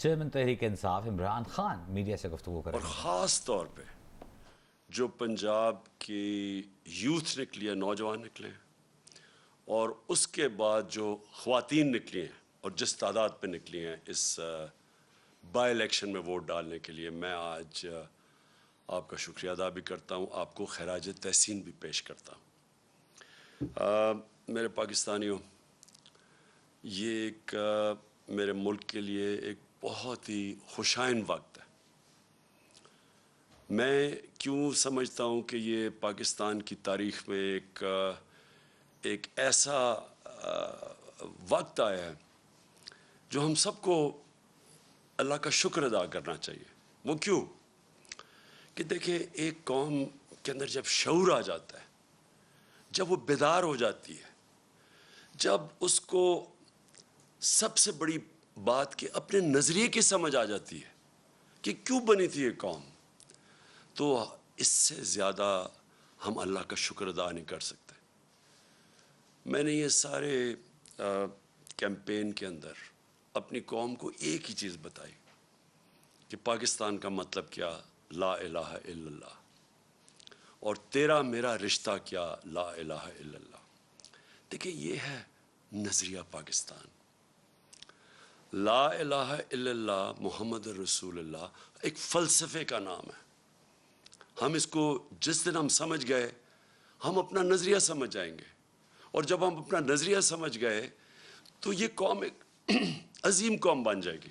Chairman Tehreek Insaf Imran Khan media سے گفتگو کر اور رہے ہیں. خاص طور پہ جو پنجاب کی یوتھ نکلی ہے، نوجوان نکلے ہیں، اور اس کے بعد جو خواتین نکلی ہیں اور جس تعداد پہ نکلی ہیں اس بائی الیکشن میں ووٹ ڈالنے کے لیے، میں آج آپ کا شکریہ ادا بھی کرتا ہوں، آپ کو خراج تحسین بھی پیش کرتا ہوں. میرے پاکستانیوں، یہ ایک میرے ملک کے لیے ایک بہت ہی خوشائن وقت ہے. میں کیوں سمجھتا ہوں کہ یہ پاکستان کی تاریخ میں ایک ایسا وقت آیا ہے جو ہم سب کو اللہ کا شکر ادا کرنا چاہیے. وہ کیوں کہ دیکھیں، ایک قوم کے اندر جب شعور آ جاتا ہے، جب وہ بیدار ہو جاتی ہے، جب اس کو سب سے بڑی بات کہ اپنے نظریے کی سمجھ آ جاتی ہے کہ کیوں بنی تھی یہ قوم، تو اس سے زیادہ ہم اللہ کا شکر ادا نہیں کر سکتے. میں نے یہ سارے کیمپین کے اندر اپنی قوم کو ایک ہی چیز بتائی کہ پاکستان کا مطلب کیا، لا الہ الا اللہ، اور تیرا میرا رشتہ کیا، لا الہ الا اللہ. دیکھیں، یہ ہے نظریہ پاکستان. لا الہ الا اللہ محمد رسول اللہ ایک فلسفے کا نام ہے. ہم اس کو جس دن ہم سمجھ گئے، ہم اپنا نظریہ سمجھ جائیں گے، اور جب ہم اپنا نظریہ سمجھ گئے تو یہ قوم ایک عظیم قوم بن جائے گی.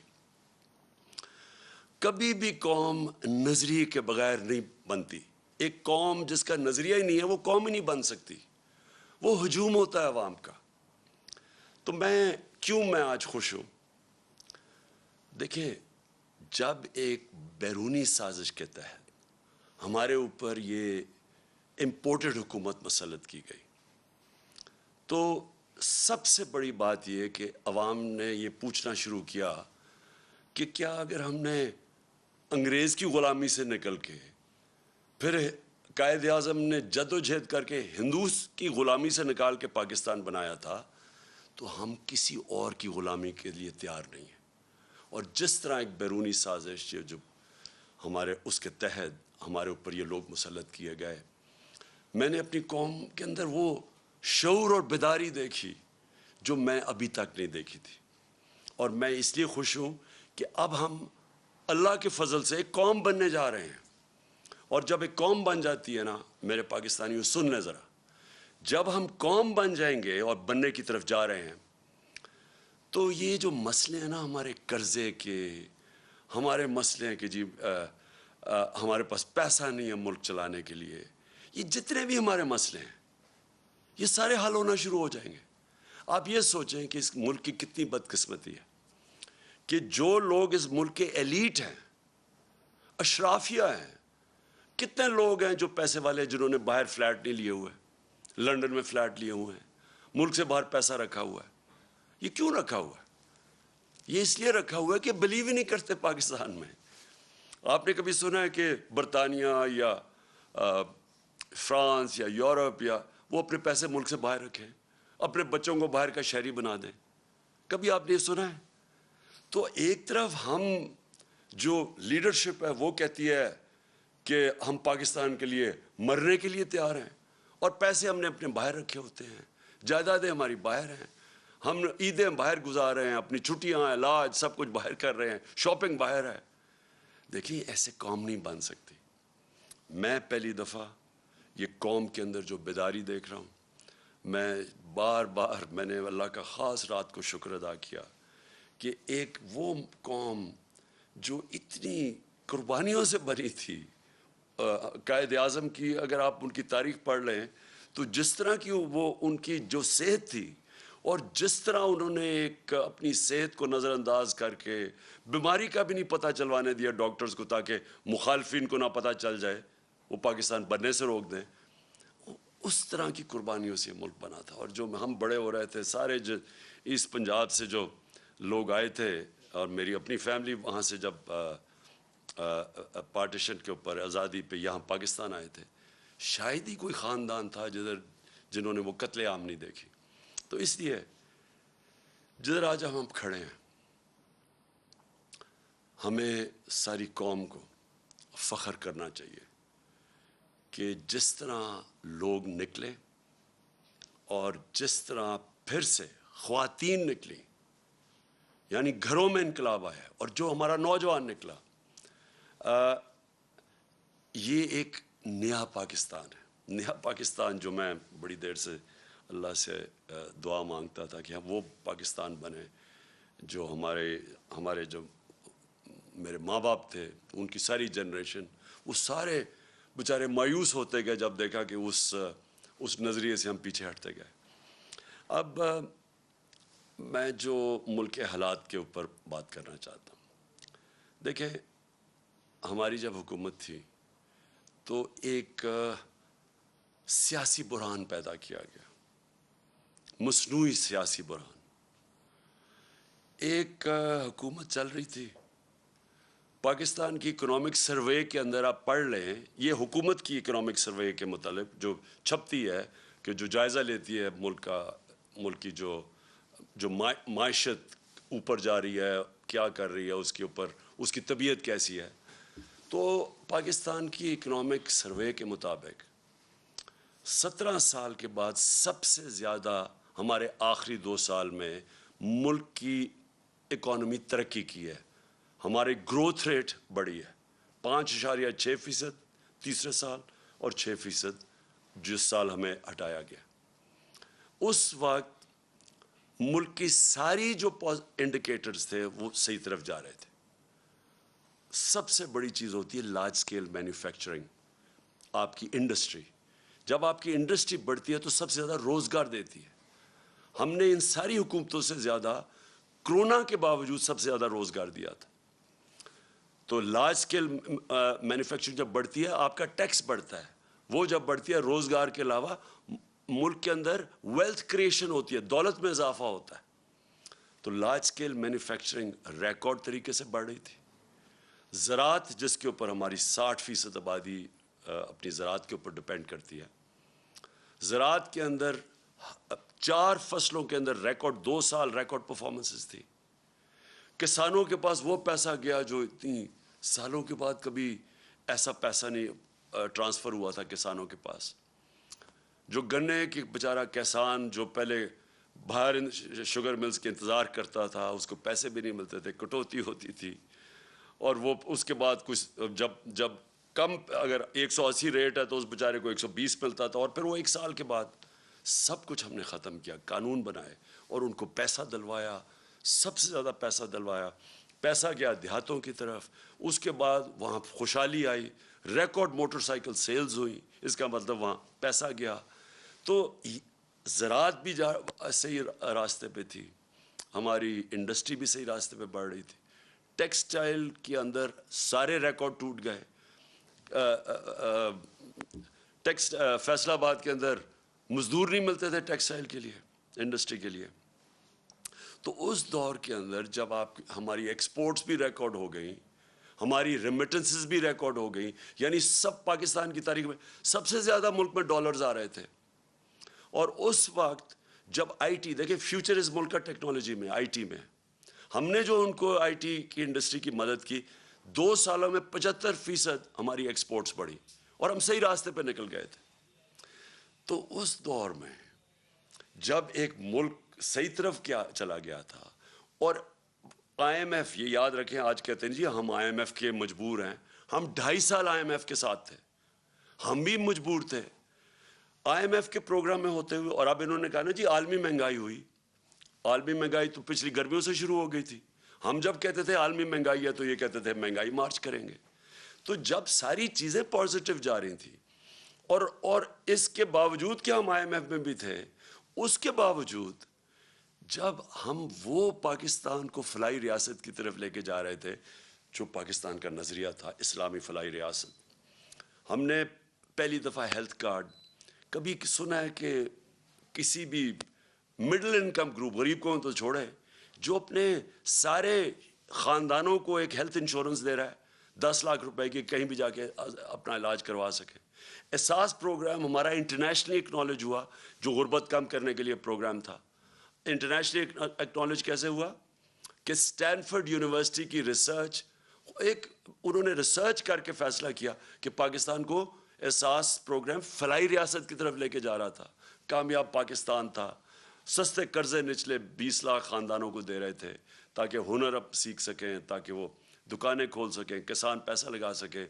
کبھی بھی قوم نظریے کے بغیر نہیں بنتی. ایک قوم جس کا نظریہ ہی نہیں ہے وہ قوم ہی نہیں بن سکتی. وہ ہجوم ہوتا ہے عوام کا. تو میں آج خوش ہوں. دیکھیں، جب ایک بیرونی سازش کے تحت ہمارے اوپر یہ امپورٹڈ حکومت مسلط کی گئی، تو سب سے بڑی بات یہ کہ عوام نے یہ پوچھنا شروع کیا کہ کیا اگر ہم نے انگریز کی غلامی سے نکل کے، پھر قائد اعظم نے جد و جہد کر کے ہندوس کی غلامی سے نکال کے پاکستان بنایا تھا، تو ہم کسی اور کی غلامی کے لیے تیار نہیں ہیں. اور جس طرح ایک بیرونی سازش جو ہمارے اس کے تحت ہمارے اوپر یہ لوگ مسلط کیے گئے، میں نے اپنی قوم کے اندر وہ شعور اور بیداری دیکھی جو میں ابھی تک نہیں دیکھی تھی. اور میں اس لیے خوش ہوں کہ اب ہم اللہ کے فضل سے ایک قوم بننے جا رہے ہیں. اور جب ایک قوم بن جاتی ہے نا، میرے پاکستانیوں سن لیں ذرا، جب ہم قوم بن جائیں گے اور بننے کی طرف جا رہے ہیں، تو یہ جو مسئلے ہیں نا ہمارے قرضے کے، ہمارے مسئلے ہیں کہ جی ہمارے پاس پیسہ نہیں ہے ملک چلانے کے لیے، یہ جتنے بھی ہمارے مسئلے ہیں یہ سارے حل ہونا شروع ہو جائیں گے. آپ یہ سوچیں کہ اس ملک کی کتنی بدقسمتی ہے کہ جو لوگ اس ملک کے ایلیٹ ہیں، اشرافیہ ہیں، کتنے لوگ ہیں جو پیسے والے، جنہوں نے باہر فلیٹ نہیں لیے ہوئے، لنڈن میں فلیٹ لیے ہوئے ہیں، ملک سے باہر پیسہ رکھا ہوا ہے. یہ کیوں رکھا ہوا ہے؟ یہ اس لیے رکھا ہوا ہے کہ بلیو ہی نہیں کرتے پاکستان میں. آپ نے کبھی سنا ہے کہ برطانیہ یا فرانس یا یورپ یا وہ اپنے پیسے ملک سے باہر رکھیں، اپنے بچوں کو باہر کا شہری بنا دیں؟ کبھی آپ نے سنا ہے؟ تو ایک طرف ہم جو لیڈرشپ ہے وہ کہتی ہے کہ ہم پاکستان کے لیے مرنے کے لیے تیار ہیں، اور پیسے ہم نے اپنے باہر رکھے ہوتے ہیں، جائیدادیں ہماری باہر ہیں، ہم عیدیں باہر گزار رہے ہیں، اپنی چھٹیاں، علاج، سب کچھ باہر کر رہے ہیں، شاپنگ باہر ہے. دیکھیے، ایسے قوم نہیں بن سکتی. میں پہلی دفعہ یہ قوم کے اندر جو بیداری دیکھ رہا ہوں، میں نے اللہ کا خاص رات کو شکر ادا کیا کہ ایک وہ قوم جو اتنی قربانیوں سے بنی تھی. قائد اعظم کی اگر آپ ان کی تاریخ پڑھ لیں تو جس طرح کی وہ ان کی جو صحت تھی، اور جس طرح انہوں نے ایک اپنی صحت کو نظر انداز کر کے بیماری کا بھی نہیں پتہ چلوانے دیا ڈاکٹرز کو، تاکہ مخالفین کو نہ پتہ چل جائے، وہ پاکستان بننے سے روک دیں. اس طرح کی قربانیوں سے ملک بنا تھا. اور جو ہم بڑے ہو رہے تھے، سارے ایسٹ پنجاب سے جو لوگ آئے تھے، اور میری اپنی فیملی وہاں سے جب پارٹیشن کے اوپر آزادی پہ یہاں پاکستان آئے تھے، شاید ہی کوئی خاندان تھا جنہوں نے وہ قتل عام نہیں دیکھی. تو اس لیے جدھر آج ہم کھڑے ہیں، ہمیں ساری قوم کو فخر کرنا چاہیے کہ جس طرح لوگ نکلے اور جس طرح پھر سے خواتین نکلی، یعنی گھروں میں انقلاب آیا، اور جو ہمارا نوجوان نکلا، یہ ایک نیا پاکستان ہے، نیا پاکستان جو میں بڑی دیر سے اللہ سے دعا مانگتا تھا کہ وہ پاکستان بنے جو ہمارے جو میرے ماں باپ تھے، ان کی ساری جنریشن، وہ سارے بیچارے مایوس ہوتے گئے جب دیکھا کہ اس نظریے سے ہم پیچھے ہٹتے گئے۔ اب میں جو ملک کے حالات کے اوپر بات کرنا چاہتا ہوں، دیکھیں ہماری جب حکومت تھی تو ایک سیاسی بحران پیدا کیا گیا، مصنوعی سیاسی بحران۔ ایک حکومت چل رہی تھی، پاکستان کی اکنامک سروے کے اندر آپ پڑھ لیں، یہ حکومت کی اکنامک سروے کے متعلق جو چھپتی ہے، کہ جو جائزہ لیتی ہے ملک کی جو معیشت اوپر جا رہی ہے، کیا کر رہی ہے، اس کے اوپر اس کی طبیعت کیسی ہے، تو پاکستان کی اکنامک سروے کے مطابق 17 سال کے بعد سب سے زیادہ ہمارے آخری 2 سال میں ملک کی اکانومی ترقی کی ہے، ہماری گروتھ ریٹ بڑھی ہے، 5.6% تیسرے سال اور 6% جس سال ہمیں ہٹایا گیا۔ اس وقت ملک کی ساری جو انڈیکیٹرز تھے وہ صحیح طرف جا رہے تھے۔ سب سے بڑی چیز ہوتی ہے لارج سکیل مینوفیکچرنگ، آپ کی انڈسٹری۔ جب آپ کی انڈسٹری بڑھتی ہے تو سب سے زیادہ روزگار دیتی ہے۔ ہم نے ان ساری حکومتوں سے زیادہ کرونا کے باوجود سب سے زیادہ روزگار دیا تھا۔ تو لارج سکیل مینوفیکچرنگ جب بڑھتی ہے آپ کا ٹیکس بڑھتا ہے، وہ جب بڑھتی ہے روزگار کے علاوہ ملک کے اندر ویلتھ کریشن ہوتی ہے، دولت میں اضافہ ہوتا ہے۔ تو لارج سکیل مینوفیکچرنگ ریکارڈ طریقے سے بڑھ رہی تھی۔ زراعت، جس کے اوپر ہماری 60% آبادی اپنی زراعت کے اوپر ڈپینڈ کرتی ہے، زراعت کے اندر 4 فصلوں کے اندر ریکارڈ 2 سال ریکارڈ پرفارمنسز تھی۔ کسانوں کے پاس وہ پیسہ گیا جو اتنی سالوں کے بعد کبھی ایسا پیسہ نہیں ٹرانسفر ہوا تھا کسانوں کے پاس۔ جو گنے کی بیچارہ کسان جو پہلے باہر شوگر ملز کے انتظار کرتا تھا، اس کو پیسے بھی نہیں ملتے تھے، کٹوتی ہوتی تھی، اور وہ اس کے بعد کچھ جب کم اگر 180 ریٹ ہے تو اس بیچارے کو 120 ملتا تھا، اور پھر وہ 1 سال کے بعد سب کچھ ہم نے ختم کیا، قانون بنائے اور ان کو پیسہ دلوایا، سب سے زیادہ پیسہ دلوایا۔ پیسہ گیا دیہاتوں کی طرف، اس کے بعد وہاں خوشحالی آئی، ریکارڈ موٹر سائیکل سیلز ہوئی، اس کا مطلب وہاں پیسہ گیا۔ تو زراعت بھی صحیح راستے پہ تھی، ہماری انڈسٹری بھی صحیح راستے پہ بڑھ رہی تھی۔ ٹیکسٹائل کے اندر سارے ریکارڈ ٹوٹ گئے۔ فیصل آباد کے اندر مزدور نہیں ملتے تھے ٹیکسٹائل کے لیے، انڈسٹری کے لیے۔ تو اس دور کے اندر جب ہماری ایکسپورٹس بھی ریکارڈ ہو گئیں، ہماری ریمیٹنسز بھی ریکارڈ ہو گئیں، یعنی سب پاکستان کی تاریخ میں سب سے زیادہ ملک میں ڈالرز آ رہے تھے۔ اور اس وقت جب آئی ٹی، دیکھیں فیوچر اس ملک کا ٹیکنالوجی میں، آئی ٹی میں، ہم نے جو ان کو آئی ٹی کی انڈسٹری کی مدد کی، 2 سالوں میں 75% ہماری ایکسپورٹس بڑھی اور ہم صحیح راستے پہ نکل گئے تھے۔ تو اس دور میں جب ایک ملک صحیح طرف چلا گیا تھا، اور آئی ایم ایف، یہ یاد رکھیں، آج کہتے ہیں جی ہم آئی ایم ایف کے مجبور ہیں، ہم 2.5 سال آئی ایم ایف کے ساتھ تھے، ہم بھی مجبور تھے آئی ایم ایف کے پروگرام میں ہوتے ہوئے۔ اور اب انہوں نے کہا نا جی عالمی مہنگائی ہوئی، عالمی مہنگائی تو پچھلی گرمیوں سے شروع ہو گئی تھی۔ ہم جب کہتے تھے عالمی مہنگائی ہے تو یہ کہتے تھے مہنگائی مارچ کریں گے۔ تو جب ساری چیزیں پازیٹیو جا رہی تھیں، اور اس کے باوجود کہ ہم آئی ایم ایف میں بھی تھے، اس کے باوجود جب ہم وہ پاکستان کو فلاحی ریاست کی طرف لے کے جا رہے تھے جو پاکستان کا نظریہ تھا، اسلامی فلاحی ریاست، ہم نے پہلی دفعہ ہیلتھ کارڈ، کبھی سنا ہے کہ کسی بھی مڈل انکم گروپ، غریب کو تو چھوڑے، جو اپنے سارے خاندانوں کو ایک ہیلتھ انشورنس دے رہا ہے 10 لاکھ روپے کی، کہیں بھی جا کے اپنا علاج کروا سکے۔ احساس پروگرام ہمارا انٹرنیشنلی اکنالج ہوا، جو غربت کم کرنے کے لیے پروگرام تھا۔ انٹرنیشنلی اکنالج کیسے ہوا کہ اسٹینفورڈ یونیورسٹی کی ریسرچ ایک انہوں نے ریسرچ کر کے فیصلہ کیا کہ پاکستان کو احساس پروگرام فلاحی ریاست کی طرف لے کے جا رہا تھا. کامیاب پاکستان تھا. سستے قرضے نچلے 20 لاکھ خاندانوں کو دے رہے تھے تاکہ ہنر اب سیکھ سکیں, تاکہ وہ دکانیں کھول سکیں, کسان پیسہ لگا سکیں.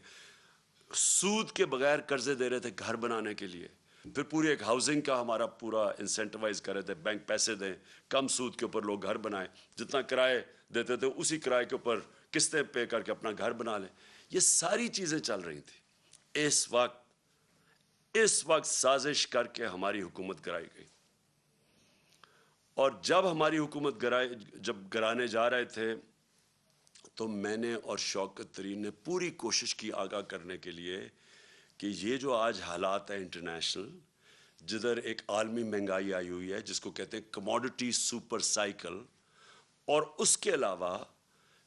سود کے بغیر قرضے دے رہے تھے گھر بنانے کے لیے. پھر پوری ایک ہاؤسنگ کا ہمارا پورا انسینٹیوائز کر رہے تھے, بینک پیسے دیں, کم سود کے اوپر لوگ گھر بنائیں, جتنا کرائے دیتے تھے اسی کرائے کے اوپر قسطیں پے کر کے اپنا گھر بنا لیں. یہ ساری چیزیں چل رہی تھیں. اس وقت سازش کر کے ہماری حکومت گرائی گئی, اور جب ہماری حکومت جب گرانے جا رہے تھے تو میں نے اور شوکت ترین نے پوری کوشش کی آگاہ کرنے کے لیے کہ یہ جو آج حالات ہیں انٹرنیشنل, جدھر ایک عالمی مہنگائی آئی ہوئی ہے جس کو کہتے ہیں کموڈٹی سپر سائیکل, اور اس کے علاوہ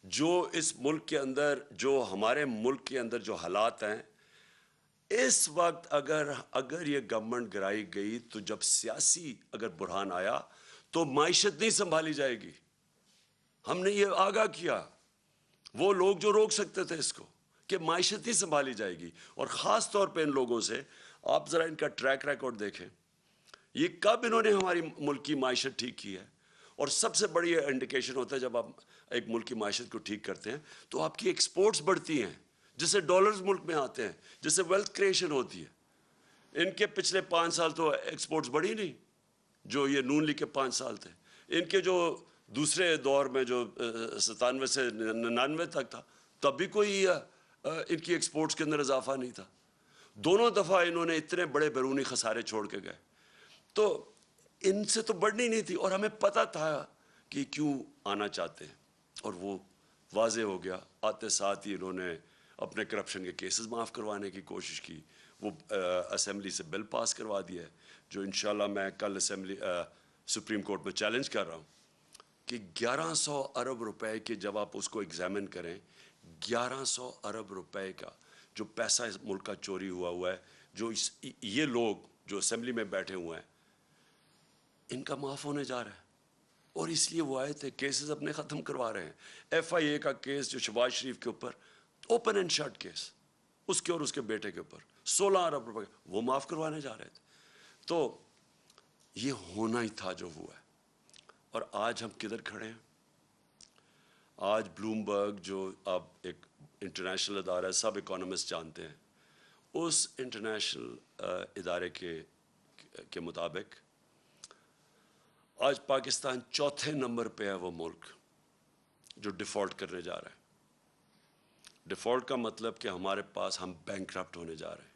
جو اس ملک کے اندر, جو ہمارے ملک کے اندر جو حالات ہیں اس وقت, اگر یہ گورنمنٹ گرائی گئی تو جب سیاسی اگر بحران آیا تو معیشت نہیں سنبھالی جائے گی. ہم نے یہ آگاہ کیا, وہ لوگ جو روک سکتے تھے اس کو, کہ معیشت نہیں سنبھالی جائے گی. اور خاص طور پہ ان لوگوں سے آپ ذرا ان کا ٹریک ریکارڈ دیکھیں, یہ کب انہوں نے ہماری ملک کی معیشت ٹھیک کی ہے. اور سب سے بڑی انڈیکیشن ہوتا ہے جب آپ ایک ملک کی معیشت کو ٹھیک کرتے ہیں تو آپ کی ایکسپورٹس بڑھتی ہیں, جس سے ڈالرز ملک میں آتے ہیں, جس سے ویلتھ کریشن ہوتی ہے. ان کے پچھلے 5 سال تو ایکسپورٹس بڑھی نہیں, جو یہ نون لیگ کے 5 سال تھے. ان کے جو دوسرے دور میں جو 97 سے 99 تک تھا, تب بھی کوئی ان کی ایکسپورٹس کے اندر اضافہ نہیں تھا. دونوں دفعہ انہوں نے اتنے بڑے بیرونی خسارے چھوڑ کے گئے. تو ان سے تو بڑھنی نہیں تھی, اور ہمیں پتہ تھا کہ کیوں آنا چاہتے ہیں, اور وہ واضح ہو گیا. آتے ساتھ ہی انہوں نے اپنے کرپشن کے کیسز معاف کروانے کی کوشش کی. وہ اسمبلی سے بل پاس کروا دیا ہے, جو انشاءاللہ میں کل سپریم کورٹ میں چیلنج کر رہا ہوں کہ 1100 ارب روپے کے, جب آپ اس کو ایگزامن کریں, 1100 ارب روپے کا جو پیسہ اس ملک کا چوری ہوا ہے, جو یہ لوگ جو اسمبلی میں بیٹھے ہوئے ہیں ان کا معاف ہونے جا رہا ہے. اور اس لیے وہ آئے تھے, کیسز اپنے ختم کروا رہے ہیں. ایف آئی اے کا کیس جو شہباز شریف کے اوپر اوپن اینڈ شٹ کیس, اس کے اور اس کے بیٹے کے اوپر 16 ارب روپے, وہ معاف کروانے جا رہے تھے. تو یہ ہونا ہی تھا جو ہوا ہے. اور آج ہم کدھر کھڑے ہیں؟ آج بلومبرگ جو اب ایک انٹرنیشنل ادارہ ہے, سب اکانومسٹ جانتے ہیں, اس انٹرنیشنل ادارے کے مطابق آج پاکستان 4تھے نمبر پہ ہے وہ ملک جو ڈیفالٹ کرنے جا رہا ہے. ڈیفالٹ کا مطلب کہ ہمارے پاس, ہم بینکرپٹ ہونے جا رہے ہیں,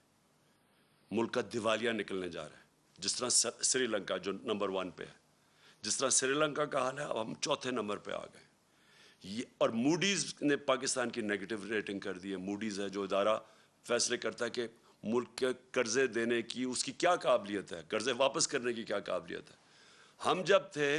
ملک کا دیوالیہ نکلنے جا رہا ہے. جس طرح سری لنکا جو نمبر 1 پہ ہے, جس طرح سری لنکا کا حال ہے, اب ہم 4تھے نمبر پہ آ گئے. اور موڈیز نے پاکستان کی نیگیٹو ریٹنگ کر دی ہے. موڈیز ہے جو ادارہ فیصلے کرتا ہے کہ ملک کے قرضے دینے کی اس کی کیا قابلیت ہے, قرضے واپس کرنے کی کیا قابلیت ہے. ہم جب تھے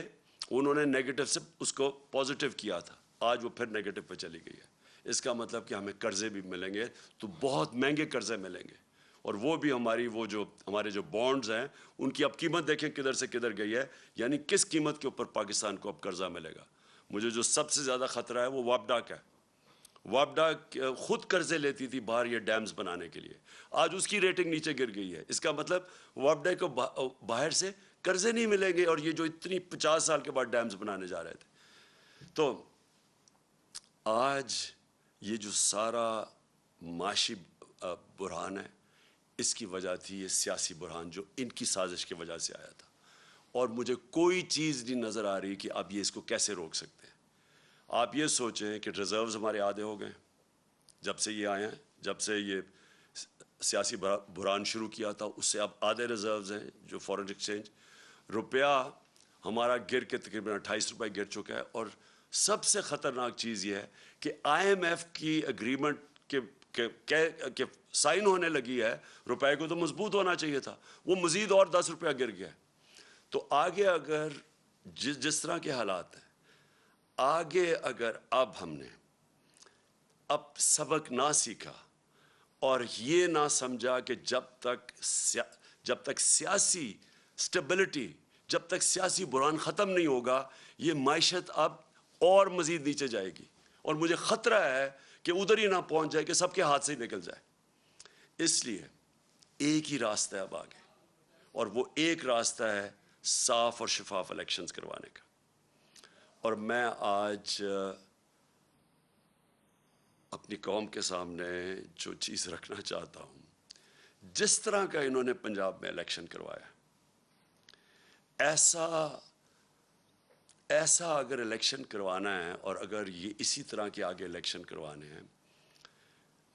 انہوں نے نیگیٹو سے اس کو پازیٹیو کیا تھا, آج وہ پھر نیگیٹو پہ چلی گئی ہے. اس کا مطلب کہ ہمیں قرضے بھی ملیں گے تو بہت مہنگے قرضے ملیں گے, اور وہ بھی ہمارے جو بانڈز ہیں ان کی اب قیمت دیکھیں کدھر سے کدھر گئی ہے. یعنی کس قیمت کے اوپر پاکستان کو اب قرضہ ملے گا. مجھے جو سب سے زیادہ خطرہ ہے وہ وابڈا کا ہے. وابڈا خود قرضے لیتی تھی باہر یہ ڈیمز بنانے کے لیے, آج اس کی ریٹنگ نیچے گر گئی ہے. اس کا مطلب وابڈا کو باہر سے قرضے نہیں ملیں گے, اور یہ جو اتنی 50 سال کے بعد ڈیمز بنانے جا رہے تھے. تو آج یہ جو سارا معاشی بحران ہے, اس کی وجہ تھی یہ سیاسی بحران جو ان کی سازش کی وجہ سے آیا تھا. اور مجھے کوئی چیز نہیں نظر آ رہی کہ اب یہ اس کو کیسے روک سکتے ہیں. آپ یہ سوچیں کہ ریزروز ہمارے آدھے ہو گئے جب سے یہ آئے ہیں, جب سے یہ سیاسی بحران شروع کیا تھا اس سے اب آدھے ریزروز ہیں جو فارن ایکسچینج. روپیہ ہمارا گر کے تقریباً 28 روپے گر چکا ہے. اور سب سے خطرناک چیز یہ ہے کہ آئی ایم ایف کی اگریمنٹ کے سائن ہونے لگی ہے, روپے کو تو مضبوط ہونا چاہیے تھا, وہ مزید اور 10 روپیہ گر گیا. تو آگے اگر جس طرح کے حالات ہیں, آگے اگر اب ہم نے سبق نہ سیکھا اور یہ نہ سمجھا کہ جب تک سیاسی سٹیبلٹی, جب تک سیاسی بحران ختم نہیں ہوگا, یہ معیشت اب اور مزید نیچے جائے گی. اور مجھے خطرہ ہے کہ ادھر ہی نہ پہنچ جائے کہ سب کے ہاتھ سے ہی نکل جائے. اس لیے ایک ہی راستہ ہے اب آگے, اور وہ ایک راستہ ہے صاف اور شفاف الیکشنز کروانے کا. اور میں آج اپنی قوم کے سامنے جو چیز رکھنا چاہتا ہوں, جس طرح کا انہوں نے پنجاب میں الیکشن کروایا, ایسا اگر الیکشن کروانا ہے اور اگر یہ اسی طرح کے آگے الیکشن کروانے ہیں,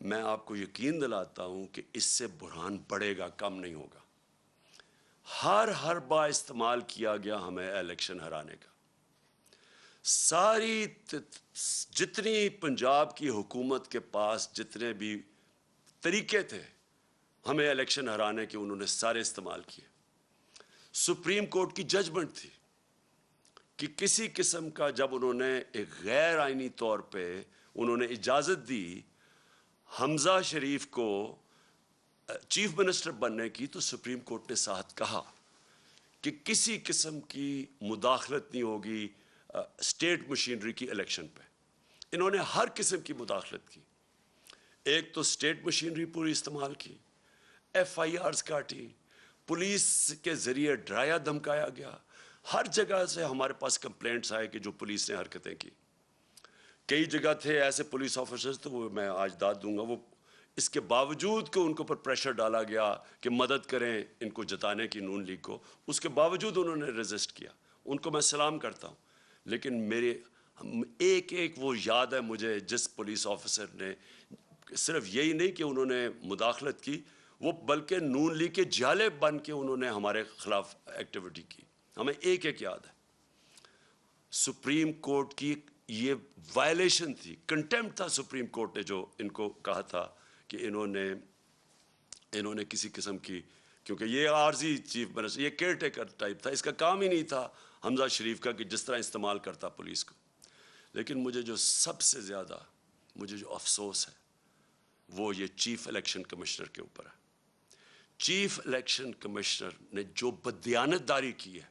میں آپ کو یقین دلاتا ہوں کہ اس سے بحران بڑھے گا, کم نہیں ہوگا. ہر بار استعمال کیا گیا ہمیں الیکشن ہرانے کا. ساری جتنی پنجاب کی حکومت کے پاس جتنے بھی طریقے تھے ہمیں الیکشن ہرانے کے, انہوں نے سارے استعمال کیے. سپریم کورٹ کی ججمنٹ تھی کہ کسی قسم کا, جب انہوں نے ایک غیر آئینی طور پہ انہوں نے اجازت دی حمزہ شریف کو چیف منسٹر بننے کی, تو سپریم کورٹ نے ساتھ کہا کہ کسی قسم کی مداخلت نہیں ہوگی اسٹیٹ مشینری کی الیکشن پہ. انہوں نے ہر قسم کی مداخلت کی. ایک تو اسٹیٹ مشینری پوری استعمال کی, ایف آئی آرز کاٹی, پولیس کے ذریعے ڈرایا دھمکایا گیا. ہر جگہ سے ہمارے پاس کمپلینٹس آئے کہ جو پولیس نے حرکتیں کی. کئی جگہ تھے ایسے پولیس آفیسرز, تو وہ میں آج داد دوں گا, وہ اس کے باوجود کہ ان کے اوپر پریشر ڈالا گیا کہ مدد کریں ان کو جتانے کی نون لیگ کو, اس کے باوجود انہوں نے ریزسٹ کیا. ان کو میں سلام کرتا ہوں. لیکن میرے ایک وہ یاد ہے مجھے, جس پولیس آفیسر نے صرف یہی نہیں کہ انہوں نے مداخلت کی, وہ بلکہ نون لیگ کے جالے بن کے انہوں نے ہمارے خلاف ایکٹیویٹی کی. ہمیں ایک یاد ہے. سپریم کورٹ کی یہ وائلیشن تھی, کنٹیمپٹ تھا سپریم کورٹ نے جو ان کو کہا تھا کہ انہوں نے کسی قسم کی, کیونکہ یہ عارضی چیف منسٹر, یہ کیئر ٹیکر ٹائپ تھا, اس کا کام ہی نہیں تھا حمزہ شریف کا کہ جس طرح استعمال کرتا پولیس کو. لیکن مجھے جو سب سے زیادہ جو افسوس ہے وہ یہ چیف الیکشن کمشنر کے اوپر ہے. چیف الیکشن کمشنر نے جو بددیانت داری کی ہے,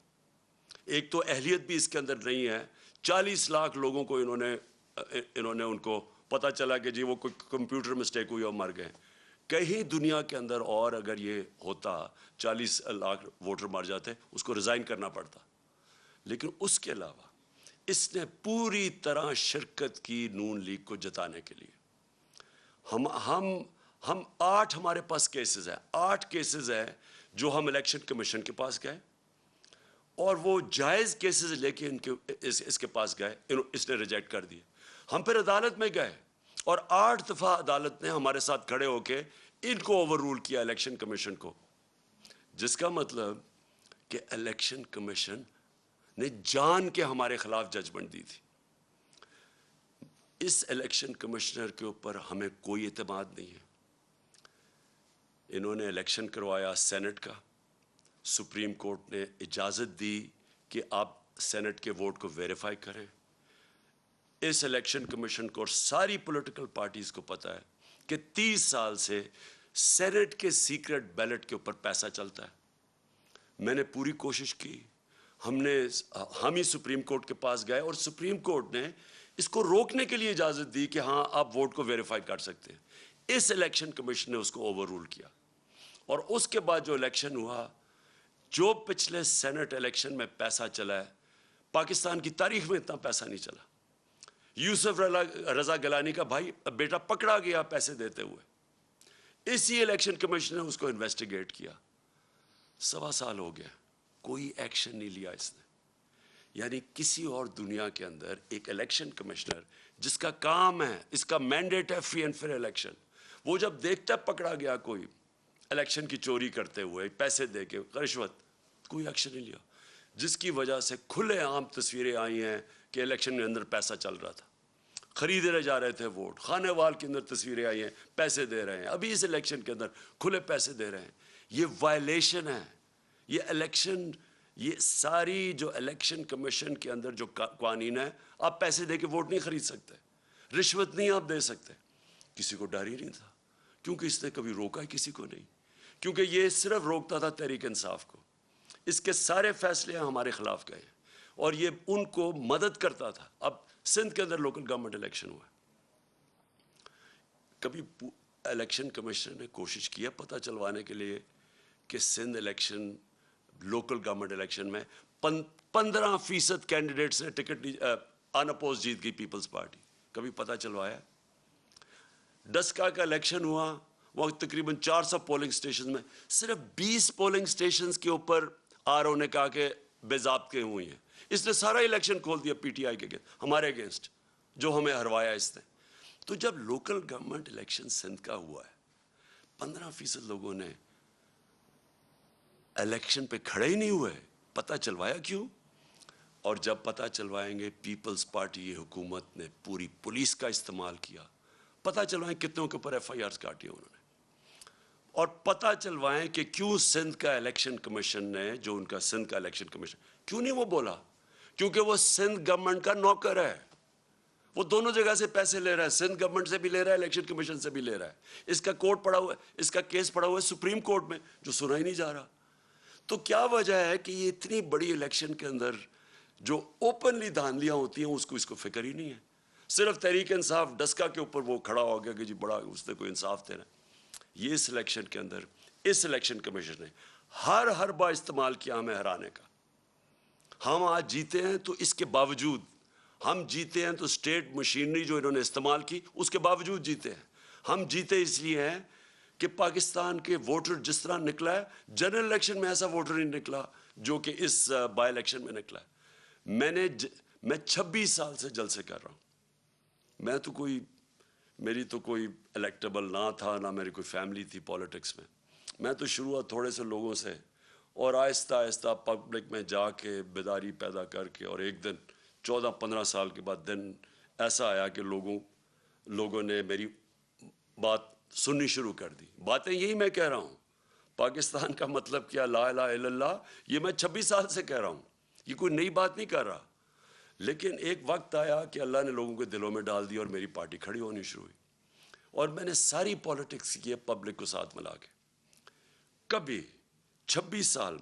ایک تو اہلیت بھی اس کے اندر نہیں ہے. 40 لاکھ لوگوں کو انہوں نے ان کو پتہ چلا کہ جی وہ کوئی کمپیوٹر مسٹیک ہوئی اور مر گئے. کہیں دنیا کے اندر اور اگر یہ ہوتا 40 لاکھ ووٹر مر جاتے, اس کو ریزائن کرنا پڑتا. لیکن اس کے علاوہ اس نے پوری طرح شرکت کی نون لیگ کو جتانے کے لیے. ہم 8 ہمارے پاس کیسز ہیں, 8 کیسز ہیں جو ہم الیکشن کمیشن کے پاس گئے, اور وہ جائز کیسز لے کے اس کے پاس گئے, اس نے ریجیکٹ کر دیے. ہم پھر عدالت میں گئے اور 8 دفعہ عدالت نے ہمارے ساتھ کھڑے ہو کے ان کو اوور رول کیا, الیکشن کمیشن کو. جس کا مطلب کہ الیکشن کمیشن نے جان کے ہمارے خلاف ججمنٹ دی تھی. اس الیکشن کمشنر کے اوپر ہمیں کوئی اعتماد نہیں ہے. انہوں نے الیکشن کروایا سینٹ کا, سپریم کورٹ نے اجازت دی کہ آپ سینٹ کے ووٹ کو ویریفائی کریں. اس الیکشن کمیشن کو اور ساری پولیٹیکل پارٹیز کو پتہ ہے کہ 30 سال سے سینٹ کے سیکرٹ بیلٹ کے اوپر پیسہ چلتا ہے. میں نے پوری کوشش کی, ہم ہی سپریم کورٹ کے پاس گئے اور سپریم کورٹ نے اس کو روکنے کے لیے اجازت دی کہ ہاں آپ ووٹ کو ویریفائی کر سکتے ہیں. اس الیکشن کمیشن نے اس کو اوور رول کیا, اور اس کے بعد جو الیکشن ہوا, جو پچھلے سینٹ الیکشن میں پیسہ چلا ہے, پاکستان کی تاریخ میں اتنا پیسہ نہیں چلا. یوسف رضا گیلانی کا بھائی بیٹا پکڑا گیا پیسے دیتے ہوئے, اسی الیکشن کمیشن نے اس کو انویسٹیگیٹ کیا. 1.25 سال ہو گیا, کوئی ایکشن نہیں لیا اس نے. یعنی کسی اور دنیا کے اندر ایک الیکشن کمشنر جس کا کام ہے, اس کا مینڈیٹ ہے فری اینڈ فیئر الیکشن, وہ جب دیکھتا پکڑا گیا کوئی الیکشن کی چوری کرتے ہوئے پیسے دے کے رشوت, کوئی ایکشن نہیں لیا. جس کی وجہ سے کھلے عام تصویریں آئی ہیں کہ الیکشن کے اندر پیسہ چل رہا تھا, خریدے جا رہے تھے ووٹ, خانے وال کے اندر تصویریں آئی ہیں, پیسے دے رہے ہیں, ابھی اس الیکشن کے اندر کھلے پیسے دے رہے ہیں. یہ وائلیشن ہے. یہ الیکشن, یہ ساری جو الیکشن کمیشن کے اندر جو قوانین ہے, آپ پیسے دے کے ووٹ نہیں خرید سکتے, رشوت نہیں آپ دے سکتے. کسی کو ڈر ہی نہیں تھا, کیونکہ اس نے کبھی روکا ہی کسی کو نہیں, کیونکہ یہ صرف روکتا تھا تحریک انصاف کو. اس کے سارے فیصلے ہمارے خلاف گئے اور یہ ان کو مدد کرتا تھا. اب سندھ کے اندر لوکل گورنمنٹ الیکشن ہوا, کبھی الیکشن کمیشن نے کوشش کیا پتہ چلوانے کے لیے کہ Sindh election local government election میں 15% کینڈیڈیٹس نے ٹکٹ ان اپوز جیت گئی پیپلز پارٹی؟ کبھی پتہ چلوایا؟ ڈسکا کا الیکشن ہوا، وہ تقریباً 400 پولنگ سٹیشن میں صرف 20 پولنگ سٹیشنز کے اوپر RO نے کہا کہ بے ضابطے ہوئی ہیں. اس نے سارا الیکشن کھول دیا PTI کے ہمارے اگینسٹ، جو ہمیں ہروایا اس نے. تو جب لوکل گورنمنٹ الیکشن سندھ کا ہوا ہے 15% لوگوں نے الیکشن پہ کھڑے ہی نہیں ہوئے. پتہ چلوایا کیوں؟ اور جب پتہ چلوائیں گے پیپلز پارٹی حکومت نے پوری پولیس کا استعمال کیا. پتہ چلوائیں کتنوں کے اوپر FIRs کاٹی انہوں نے، اور پتہ چلوائیں کہ کیوں سندھ کا الیکشن کمیشن نے، جو ان کا سندھ کا الیکشن کمیشن، کیوں نہیں وہ بولا؟ کیونکہ وہ سندھ گورنمنٹ کا نوکر ہے. وہ دونوں جگہ سے پیسے لے رہا ہے، سندھ گورنمنٹ سے بھی لے رہا ہے، الیکشن کمیشن سے بھی لے رہا ہے. اس کا کورٹ پڑا ہوا ہے، اس کا کیس پڑا ہوا ہے سپریم کورٹ میں، جو سنا ہی نہیں جا رہا. تو کیا وجہ ہے کہ یہ اتنی بڑی الیکشن کے اندر جو اوپنلی دھاندلیاں ہوتی ہیں اس کو فکر ہی نہیں ہے؟ صرف تحریک انصاف ڈسکا کے اوپر وہ کھڑا ہو گیا کہ جی بڑا اس نے کوئی انصاف دینا. یہ اس الیکشن کے اندر اس الیکشن کمیشن نے ہر حربہ استعمال کیا ہمیں ہرانے کا. ہم آج جیتے ہیں تو اس کے باوجود، ہم جیتے ہیں تو اسٹیٹ مشینری جو انہوں نے استعمال کی اس کے باوجود جیتے ہیں. ہم جیتے اس لیے ہیں کہ پاکستان کے ووٹر جس طرح نکلا ہے، جنرل الیکشن میں ایسا ووٹر نہیں نکلا جو کہ اس بائی الیکشن میں نکلا ہے. میں 26 سال سے جلسے کر رہا ہوں. میری تو کوئی الیکٹیبل نہ تھا، نہ میری کوئی فیملی تھی پالیٹکس میں. میں تو شروعات تھوڑے سے لوگوں سے، اور آہستہ آہستہ پبلک میں جا کے بیداری پیدا کر کے، اور ایک دن 14-15 سال کے بعد دن ایسا آیا کہ لوگوں نے میری بات سننی شروع کر دی. باتیں یہی میں کہہ رہا ہوں، پاکستان کا مطلب کیا، لا الہ الا اللہ، یہ میں 26 سال سے کہہ رہا ہوں. یہ کوئی نئی بات نہیں کر رہا. لیکن ایک وقت آیا کہ اللہ نے لوگوں کے دلوں میں ڈال دیا اور میری پارٹی کھڑی ہونی شروع ہوئی. اور میں نے ساری پالیٹکس کی ہے پبلک کو ساتھ ملا کے. کبھی 26 سال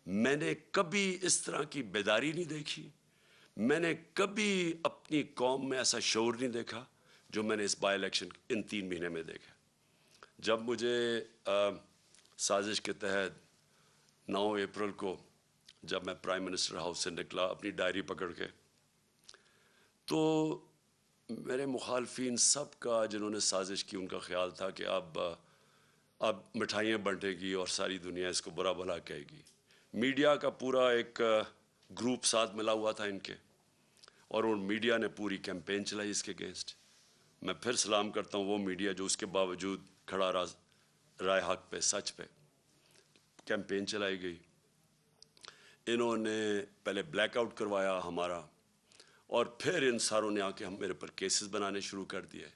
میں نے کبھی اس طرح کی بیداری نہیں دیکھی. میں نے کبھی اپنی قوم میں ایسا شعور نہیں دیکھا جو میں نے اس بائی الیکشن ان 3 مہینے میں دیکھا. جب مجھے سازش کے تحت 9 اپریل کو جب میں پرائم منسٹر ہاؤس سے نکلا اپنی ڈائری پکڑ کے، تو میرے مخالفین سب کا، جنہوں نے سازش کی، ان کا خیال تھا کہ اب مٹھائیاں بنٹے گی اور ساری دنیا اس کو برا بھلا کہے گی. میڈیا کا پورا ایک گروپ ساتھ ملا ہوا تھا ان کے، اور ان میڈیا نے پوری کیمپین چلائی اس کے اگینسٹ. میں پھر سلام کرتا ہوں وہ میڈیا جو اس کے باوجود کھڑا رہا رائے حق پہ، سچ پہ. کیمپین چلائی گئی. انہوں نے پہلے بلیک آؤٹ کروایا ہمارا، اور پھر ان ساروں نے آ کے میرے پر کیسز بنانے شروع کر دیے.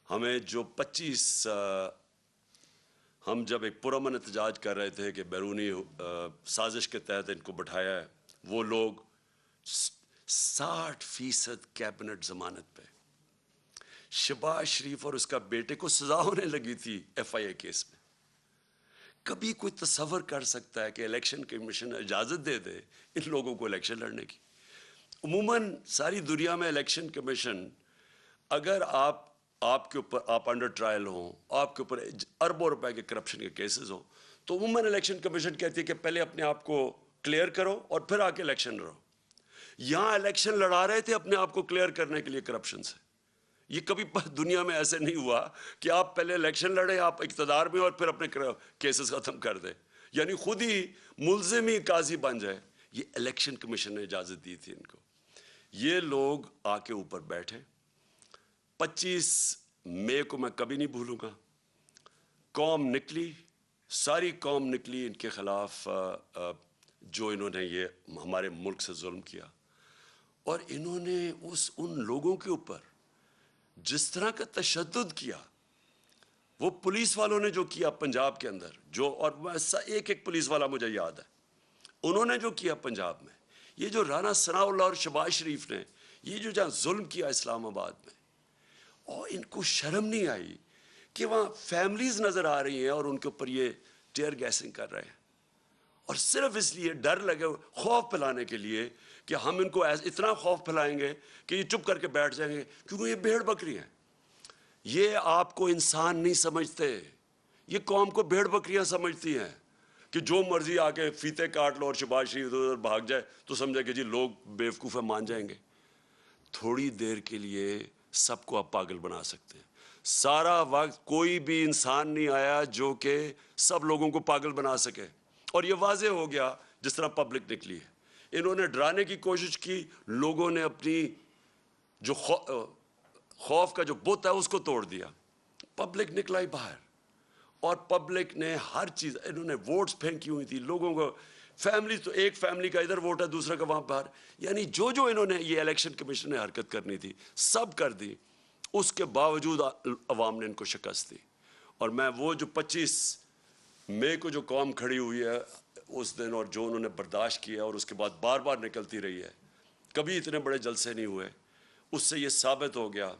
ہمیں جو 25 ہم جب ایک پرامن احتجاج کر رہے تھے کہ بیرونی سازش کے تحت ان کو بٹھایا ہے، وہ لوگ 60% کیبنٹ ضمانت پہ. شہباز شریف اور اس کا بیٹے کو سزا ہونے لگی تھی FIA کیس میں. کبھی کوئی تصور کر سکتا ہے کہ الیکشن کمیشن اجازت دے دے ان لوگوں کو الیکشن لڑنے کی؟ عموماً ساری دنیا میں الیکشن کمیشن، اگر آپ کے اوپر آپ انڈر ٹرائل ہوں، آپ کے اوپر اربوں روپے کے کرپشن کے کیسز ہوں، تو عموماً الیکشن کمیشن کہتی ہے کہ پہلے اپنے آپ کو کلیئر کرو اور پھر آ کے الیکشن لڑو. یہاں الیکشن لڑا رہے تھے اپنے آپ کو کلیئر کرنے کے لیے کرپشن سے. یہ کبھی دنیا میں ایسے نہیں ہوا کہ آپ پہلے الیکشن لڑیں، آپ اقتدار میں، اور پھر اپنے کیسز ختم کر دیں، یعنی خود ہی ملزم ہی قاضی بن جائے. یہ الیکشن کمیشن نے اجازت دی تھی ان کو. یہ لوگ آ کے اوپر بیٹھے. 25 مئی کو میں کبھی نہیں بھولوں گا. قوم نکلی، ساری قوم نکلی ان کے خلاف، جو انہوں نے یہ ہمارے ملک سے ظلم کیا. اور انہوں نے ان لوگوں کے اوپر جس طرح کا تشدد کیا، وہ پولیس والوں نے جو کیا پنجاب کے اندر، اور ایک پولیس والا مجھے یاد ہے، انہوں نے جو کیا پنجاب میں، یہ جو رانا ثناء اللہ اور شہباز شریف نے یہ جو جہاں ظلم کیا اسلام آباد میں، اور ان کو شرم نہیں آئی کہ وہاں فیملیز نظر آ رہی ہیں اور ان کے اوپر یہ ٹیئر گیسنگ کر رہے ہیں، اور صرف اس لیے ڈر لگے، خوف پھیلانے کے لیے کہ ہم ان کو اتنا خوف پھیلائیں گے کہ یہ چپ کر کے بیٹھ جائیں گے، کیونکہ یہ بھیڑ بکری ہیں. یہ آپ کو انسان نہیں سمجھتے, یہ قوم کو بھیڑ بکریاں سمجھتی ہیں کہ جو مرضی آ کے فیتے کاٹ لو اور شہباز شریف ادھر بھاگ جائے تو سمجھے کہ جی لوگ بیوقوف مان جائیں گے. تھوڑی دیر کے لیے سب کو آپ پاگل بنا سکتے ہیں. سارا وقت کوئی بھی انسان نہیں آیا جو کہ سب لوگوں کو پاگل بنا سکے, اور یہ واضح ہو گیا جس طرح پبلک نکلی ہے. انہوں نے ڈرانے کی کوشش کی, لوگوں نے اپنی جو خوف کا جو بت ہے اس کو توڑ دیا. پبلک نکلا ہی باہر, اور پبلک نے ہر چیز, انہوں نے ووٹس پھینکی ہوئی تھی لوگوں کو, فیملی تو ایک فیملی کا ادھر ووٹ ہے دوسرا کا وہاں باہر, یعنی جو انہوں نے یہ الیکشن کمیشن نے حرکت کرنی تھی سب کر دی. اس کے باوجود عوام نے ان کو شکست دی. اور میں وہ جو 25 مئی کو جو قوم کھڑی ہوئی ہے اس دن, اور جو انہوں نے برداشت کیا اور اس کے بعد بار بار نکلتی رہی ہے, کبھی اتنے بڑے جلسے نہیں ہوئے, اس سے یہ ثابت ہو گیا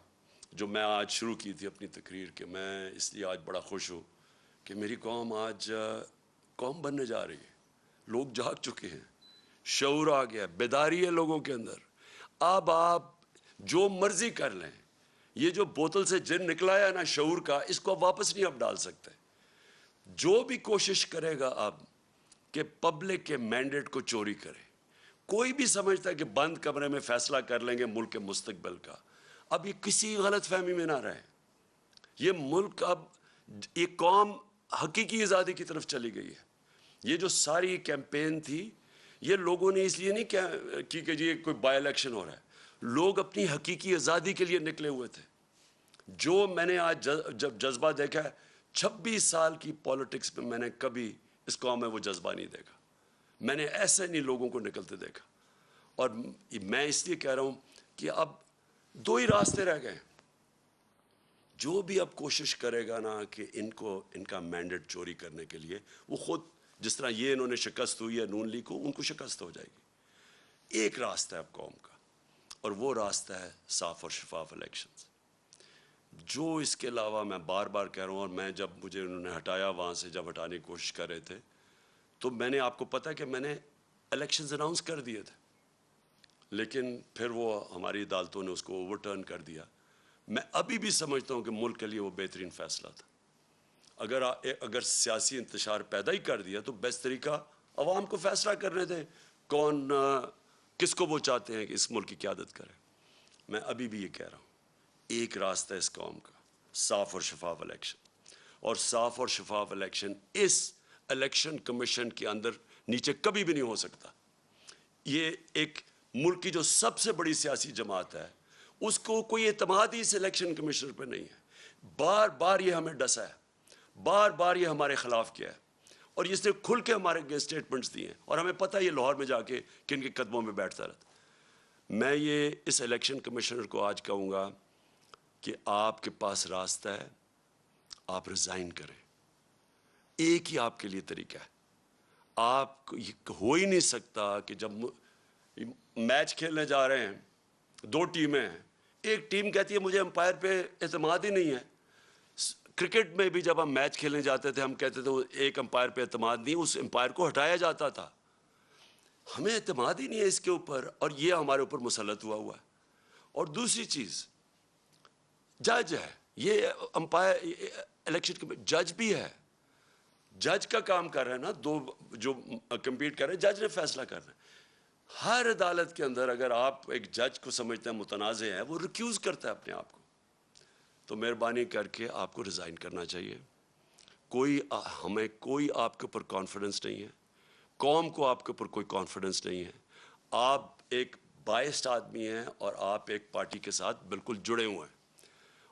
جو میں آج شروع کی تھی اپنی تقریر کہ میں اس لیے آج بڑا خوش ہوں کہ میری قوم آج قوم بننے جا رہی ہے. لوگ جاگ چکے ہیں, شعور آ گیا, بیداری ہے لوگوں کے اندر. اب آپ جو مرضی کر لیں, یہ جو بوتل سے جن نکلا ہے نا شعور کا, اس کو واپس نہیں آپ ڈال سکتے. جو بھی کوشش کرے گا اب کہ پبلک کے مینڈیٹ کو چوری کرے, کوئی بھی سمجھتا ہے کہ بند کمرے میں فیصلہ کر لیں گے ملک کے مستقبل کا, اب یہ کسی غلط فہمی میں نہ رہے. یہ ملک اب ایک قوم حقیقی آزادی کی طرف چلی گئی ہے. یہ جو ساری کیمپین تھی یہ لوگوں نے اس لیے نہیں کی کہ جی کوئی بائی الیکشن ہو رہا ہے, لوگ اپنی حقیقی آزادی کے لیے نکلے ہوئے تھے. جو میں نے آج جب جذبہ دیکھا ہے 26 سال کی پولیٹکس میں, میں نے کبھی اس قوم میں وہ جذبہ نہیں دیکھا. میں نے ایسے نہیں لوگوں کو نکلتے دیکھا. اور میں اس لیے کہہ رہا ہوں کہ اب 2 ہی راستے رہ گئے. جو بھی اب کوشش کرے گا نا کہ ان کا مینڈیٹ چوری کرنے کے لیے, وہ خود جس طرح یہ انہوں نے شکست ہوئی ہے نون لیگ کو, ان کو شکست ہو جائے گی. ایک راستہ ہے اب قوم کا, اور وہ راستہ ہے صاف اور شفاف الیکشنز. جو اس کے علاوہ میں بار بار کہہ رہا ہوں, اور میں جب مجھے انہوں نے ہٹایا وہاں سے, جب ہٹانے کی کوشش کر رہے تھے, تو میں نے آپ کو پتا کہ میں نے الیکشنز اناؤنس کر دیے تھے, لیکن پھر وہ ہماری عدالتوں نے اس کو اوور ٹرن کر دیا. میں ابھی بھی سمجھتا ہوں کہ ملک کے لیے وہ بہترین فیصلہ تھا. اگر سیاسی انتشار پیدا ہی کر دیا تو بیسٹ طریقہ عوام کو فیصلہ کرنے دیں کون کس کو وہ چاہتے ہیں کہ اس ملک کی قیادت کرے. میں ابھی بھی یہ کہہ رہا ہوں, ایک راستہ ہے اس قوم کا, صاف اور شفاف الیکشن. اور صاف اور شفاف الیکشن اس الیکشن کمیشن کے اندر نیچے کبھی بھی نہیں ہو سکتا. یہ ایک ملک کی جو سب سے بڑی سیاسی جماعت ہے, اس کو کوئی اعتماد ہی اس الیکشن کمیشنر پہ نہیں ہے. بار بار یہ ہمیں ڈسا ہے, بار بار یہ ہمارے خلاف کیا ہے, اور اس نے کھل کے ہمارے اسٹیٹمنٹس دیے ہیں, اور ہمیں پتہ ہے یہ لاہور میں جا کے کن کے قدموں میں بیٹھتا رہتا. میں یہ اس الیکشن کمیشنر کو آج کہوں گا کہ آپ کے پاس راستہ ہے, آپ ریزائن کریں. ایک ہی آپ کے لیے طریقہ ہے. آپ ہو ہی نہیں سکتا کہ جب میچ کھیلنے جا رہے ہیں, 2 ٹیمیں ہیں, ایک ٹیم کہتی ہے مجھے امپائر پہ اعتماد ہی نہیں ہے. کرکٹ میں بھی جب ہم میچ کھیلنے جاتے تھے ہم کہتے تھے ایک امپائر پہ اعتماد نہیں, اس امپائر کو ہٹایا جاتا تھا. ہمیں اعتماد ہی نہیں ہے اس کے اوپر, اور یہ ہمارے اوپر مسلط ہوا ہے. اور دوسری چیز, جج ہے, یہ امپائر الیکشن جج بھی ہے. جج کا کام کر رہے ہیں نا, 2 جو کمپیٹ کر رہے ہیں, جج نے فیصلہ کرنا ہے. ہر عدالت کے اندر اگر آپ ایک جج کو سمجھتے ہیں متنازع ہے, وہ ریکیوز کرتا ہے اپنے آپ کو. تو مہربانی کر کے آپ کو ریزائن کرنا چاہیے. ہمیں کوئی آپ کے اوپر کانفیڈنس نہیں ہے, قوم کو آپ کے اوپر کوئی کانفیڈنس نہیں ہے. آپ ایک بائسڈ آدمی ہیں, اور آپ ایک پارٹی کے ساتھ بالکل جڑے ہوئے ہیں.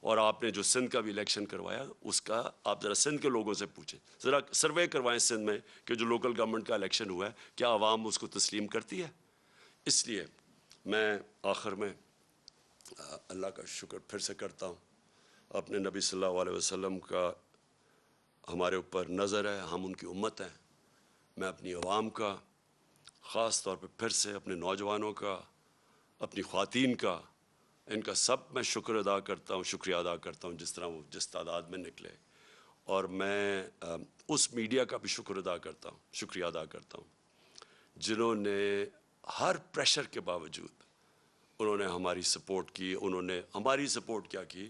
اور آپ نے جو سندھ کا بھی الیکشن کروایا, اس کا آپ ذرا سندھ کے لوگوں سے پوچھیں, ذرا سروے کروائیں سندھ میں کہ جو لوکل گورنمنٹ کا الیکشن ہوا ہے کیا عوام اس کو تسلیم کرتی ہے. اس لیے میں آخر میں اللہ کا شکر پھر سے کرتا ہوں. اپنے نبی صلی اللہ علیہ وسلم کا ہمارے اوپر نظر ہے, ہم ان کی امت ہیں. میں اپنی عوام کا, خاص طور پہ پھر سے اپنے نوجوانوں کا, اپنی خواتین کا, ان کا سب میں شکر ادا کرتا ہوں, شکریہ ادا کرتا ہوں جس طرح وہ جس تعداد میں نکلے. اور میں اس میڈیا کا بھی شکر ادا کرتا ہوں, شکریہ ادا کرتا ہوں, جنہوں نے ہر پریشر کے باوجود انہوں نے ہماری سپورٹ کی. انہوں نے ہماری سپورٹ کیا کی,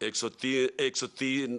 103